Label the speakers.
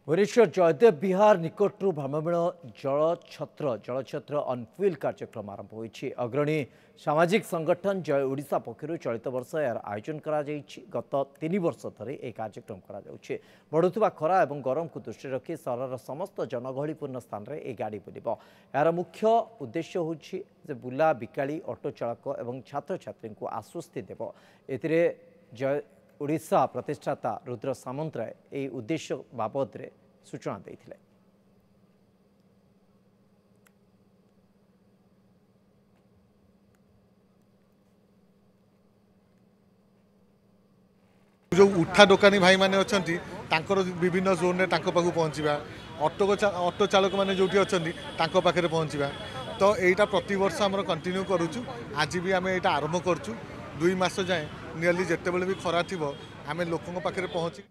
Speaker 1: भुवनेश्वर जयदेव विहार निकटू भ्रमण जलछत्र अनफिल कार्यक्रम आरंभ होईछि। अग्रणी सामाजिक संगठन जय ओडिशा पक्षर चलित वर्ष यार आयोजन करा जायछि। गत 3 वर्ष धरी यह कार्यक्रम करा जाउछि। बढ़ुवा खरा और गरम को दृष्टि रखी सहर समस्त जनगहलीपूर्ण स्थान में यह गाड़ी बुलिब। यार मुख्य उद्देश्य होछि जे बुला बिकाली ऑटो चालक और छात्र छात्री को आश्वस्ति देव। एथिरे जय ओडिशा प्रतिष्ठाता रुद्र सामंतराय यह उद्देश्य बाबद सूचना देथिले।
Speaker 2: जो उठा दोकानी भाई माने अछंती तांकर विभिन्न जोन रे तांको पाखु पहुँचवा ऑटो चालक माने जोटी अछंती तांको पाखरे पहुँचवा तो एटा प्रति वर्ष हमर कंटिन्यू करूछु। आज भी आमे एटा आरंभ करछु। 2 मास जाए नियरली जेतेबेले भी खरा थिबो आमे लोकन पाखरे पहुँची